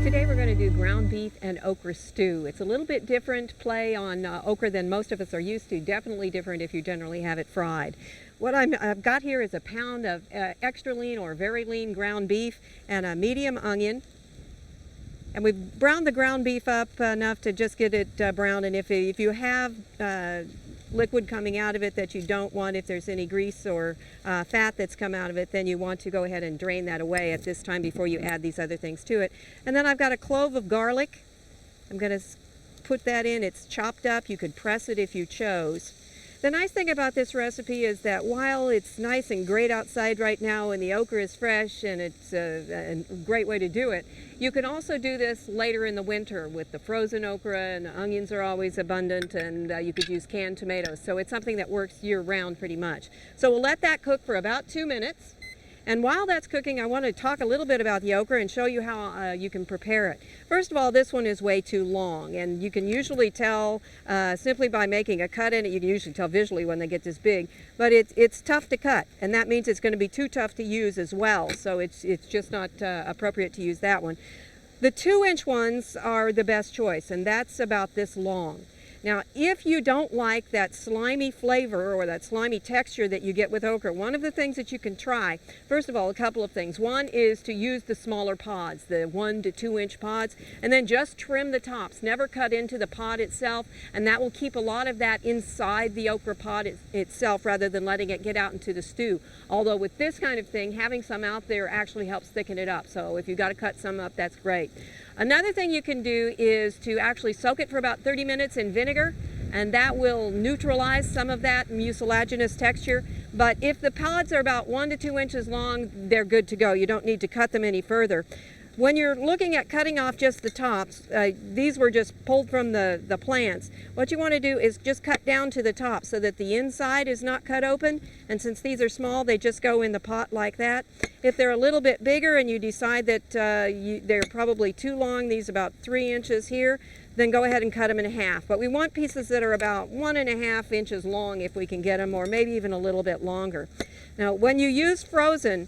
Today we're going to do ground beef and okra stew. It's a little bit different play on okra than most of us are used to. Definitely different if you generally have it fried. What I've got here is a pound of extra lean or very lean ground beef and a medium onion. And we've browned the ground beef up enough to just get it brown. And if you have liquid coming out of it that you don't want, if there's any grease or fat that's come out of it, then you want to go ahead and drain that away at this time before you add these other things to it. And then I've got a clove of garlic. I'm going to put that in. It's chopped up. You could press it if you chose. The nice thing about this recipe is that while it's nice and great outside right now and the okra is fresh and it's a great way to do it, you can also do this later in the winter with the frozen okra, and the onions are always abundant, and you could use canned tomatoes. So it's something that works year-round pretty much. So we'll let that cook for about 2 minutes. And while that's cooking, I want to talk a little bit about the okra and show you how you can prepare it. First of all, this one is way too long, and you can usually tell simply by making a cut in it. You can usually tell visually when they get this big, but it's tough to cut, and that means it's going to be too tough to use as well, so it's just not appropriate to use that one. The 2-inch ones are the best choice, and that's about this long. Now, if you don't like that slimy flavor or that slimy texture that you get with okra, one of the things that you can try, first of all, a couple of things. One is to use the smaller pods, the 1 to 2 inch pods, and then just trim the tops. Never cut into the pod itself, and that will keep a lot of that inside the okra pod itself rather than letting it get out into the stew. Although with this kind of thing, having some out there actually helps thicken it up. So if you've got to cut some up, that's great. Another thing you can do is to actually soak it for about 30 minutes in vinegar, and that will neutralize some of that mucilaginous texture. But if the pods are about 1 to 2 inches long, they're good to go. You don't need to cut them any further. When you're looking at cutting off just the tops, these were just pulled from the plants. What you want to do is just cut down to the top so that the inside is not cut open. And since these are small, they just go in the pot like that. If they're a little bit bigger and you decide that they're probably too long, these about 3 inches here, then go ahead and cut them in half. But we want pieces that are about 1.5 inches long if we can get them, or maybe even a little bit longer. Now, when you use frozen,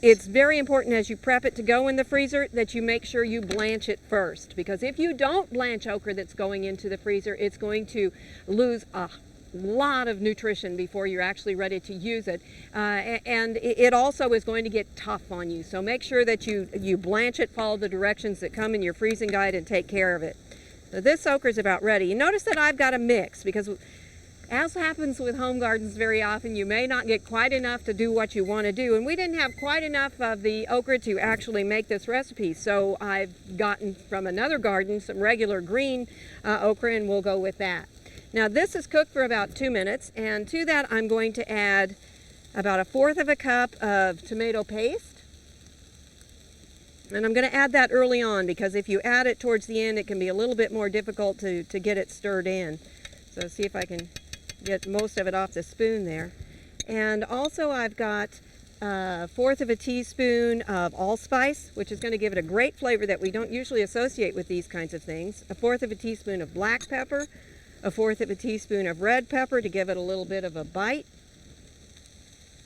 it's very important as you prep it to go in the freezer that you make sure you blanch it first, because if you don't blanch okra that's going into the freezer, it's going to lose a lot of nutrition before you're actually ready to use it, and it also is going to get tough on you. So make sure that you blanch it, follow the directions that come in your freezing guide, and take care of it. So this okra is about ready. You notice that I've got a mix, because as happens with home gardens very often, you may not get quite enough to do what you want to do, and we didn't have quite enough of the okra to actually make this recipe, so I've gotten from another garden some regular green okra, and we'll go with that. Now this is cooked for about 2 minutes, and to that I'm going to add about 1/4 cup of tomato paste. And I'm going to add that early on, because if you add it towards the end, it can be a little bit more difficult to get it stirred in. So see if I can get most of it off the spoon there. And also I've got 1/4 teaspoon of allspice, which is going to give it a great flavor that we don't usually associate with these kinds of things. 1/4 teaspoon of black pepper, 1/4 teaspoon of red pepper to give it a little bit of a bite.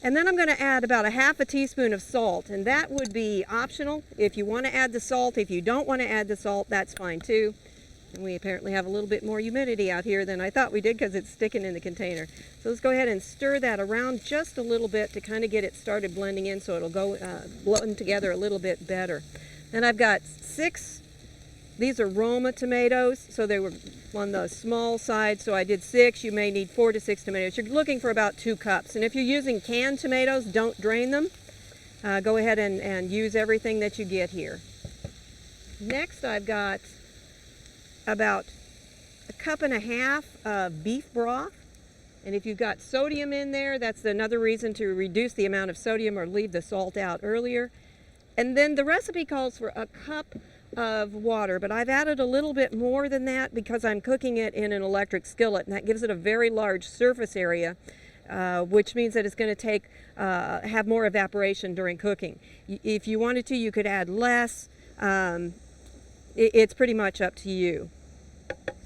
And then I'm going to add about 1/2 teaspoon of salt, and that would be optional if you want to add the salt. If you don't want to add the salt, that's fine too. And we apparently have a little bit more humidity out here than I thought we did, because it's sticking in the container. So let's go ahead and stir that around just a little bit to kind of get it started blending in, so it'll go blend together a little bit better. Then I've got 6, these are Roma tomatoes, so they were on the small side, so I did 6. You may need 4 to 6 tomatoes. You're looking for about 2 cups. And if you're using canned tomatoes, don't drain them. Go ahead and use everything that you get here. Next I've got about 1.5 cups of beef broth, and if you've got sodium in there, that's another reason to reduce the amount of sodium or leave the salt out earlier. And then the recipe calls for 1 cup of water, but I've added a little bit more than that because I'm cooking it in an electric skillet, and that gives it a very large surface area, which means that it's going to have more evaporation during cooking. If you wanted to, you could add less. It's pretty much up to you.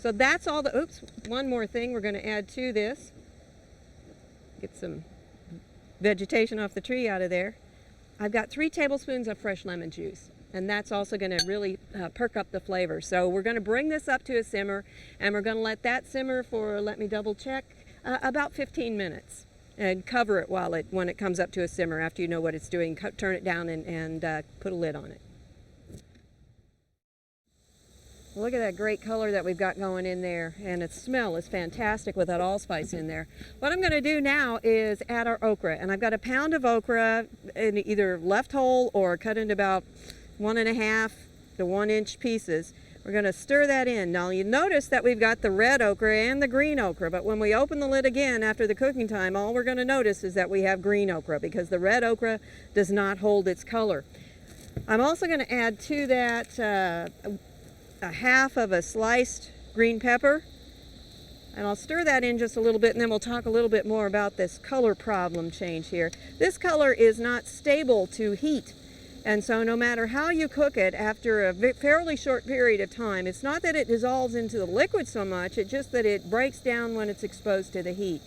So that's all the, oops, one more thing we're going to add to this. Get some vegetation off the tree out of there. I've got 3 tablespoons of fresh lemon juice. And that's also going to really perk up the flavor. So we're going to bring this up to a simmer, and we're going to let that simmer for, let me double check, about 15 minutes. And cover it when it comes up to a simmer. After you know what it's doing, turn it down and put a lid on it. Look at that great color that we've got going in there, and its smell is fantastic with that allspice in there. What I'm going to do now is add our okra, and I've got a pound of okra in either left whole or cut into about 1.5 to 1 inch pieces. We're going to stir that in. Now you notice that we've got the red okra and the green okra, but when we open the lid again after the cooking time, all we're going to notice is that we have green okra because the red okra does not hold its color. I'm also going to add to that a half of a sliced green pepper, and I'll stir that in just a little bit, and then we'll talk a little bit more about this color problem change here. This color is not stable to heat. And so no matter how you cook it, after a fairly short period of time, it's not that it dissolves into the liquid so much, it's just that it breaks down when it's exposed to the heat.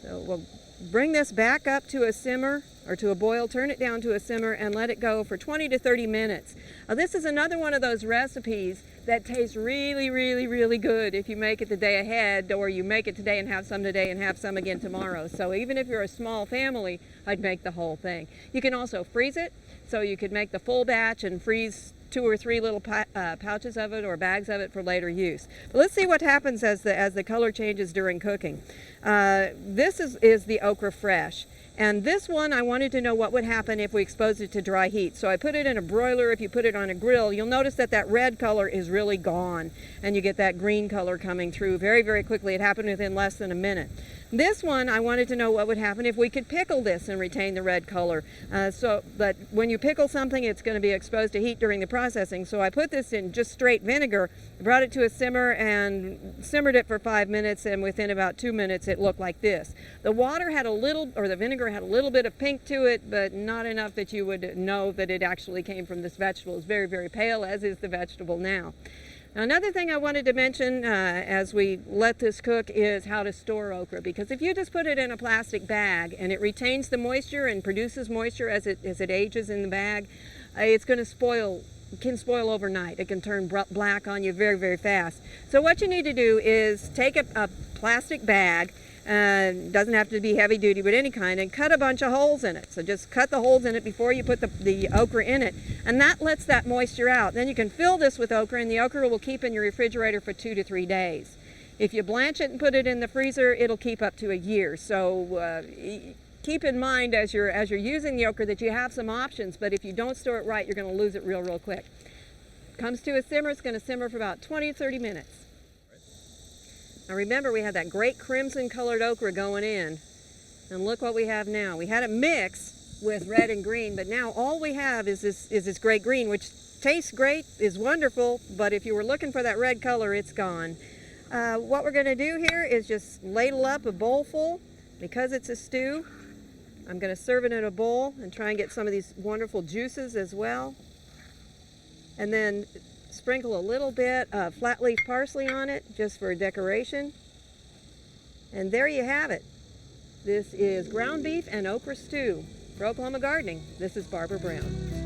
So we'll bring this back up to a simmer, or to a boil, turn it down to a simmer, and let it go for 20 to 30 minutes. Now, this is another one of those recipes that tastes really, really, really good if you make it the day ahead, or you make it today and have some today and have some again tomorrow. So even if you're a small family, I'd make the whole thing. You can also freeze it. So you could make the full batch and freeze 2 or 3 little pouches of it or bags of it for later use. But let's see what happens as the color changes during cooking. This is the okra fresh. And this one, I wanted to know what would happen if we exposed it to dry heat. So I put it in a broiler. If you put it on a grill, you'll notice that that red color is really gone, and you get that green color coming through very, very quickly. It happened within less than a minute. This one, I wanted to know what would happen if we could pickle this and retain the red color. But when you pickle something, it's going to be exposed to heat during the processing. So I put this in just straight vinegar, brought it to a simmer, and simmered it for 5 minutes, and within about 2 minutes, it looked like this. The water had the vinegar had a little bit of pink to it, but not enough that you would know that it actually came from this vegetable. It's very, very pale, as is the vegetable now. Now, another thing I wanted to mention as we let this cook is how to store okra, because if you just put it in a plastic bag and it retains the moisture and produces moisture as it ages in the bag, it's going to spoil. It can spoil overnight. It can turn black on you very, very fast. So what you need to do is take a plastic bag, doesn't have to be heavy duty, but any kind, and cut a bunch of holes in it. So just cut the holes in it before you put the okra in it, and that lets that moisture out. Then you can fill this with okra, and the okra will keep in your refrigerator for 2 to 3 days. If you blanch it and put it in the freezer, it'll keep up to a year. So keep in mind as you're using the okra that you have some options, but if you don't store it right, you're going to lose it real, real quick. Comes to a simmer, it's going to simmer for about 20 to 30 minutes. Now remember, we had that great crimson colored okra going in, and look what we have now. We had it mix with red and green, but now all we have is this great green, which tastes great, is wonderful, but if you were looking for that red color, it's gone. What we're going to do here is just ladle up a bowl full. Because it's a stew, I'm going to serve it in a bowl and try and get some of these wonderful juices as well. And then sprinkle a little bit of flat leaf parsley on it just for decoration. And there you have it. This is ground beef and okra stew. For Oklahoma Gardening, this is Barbara Brown.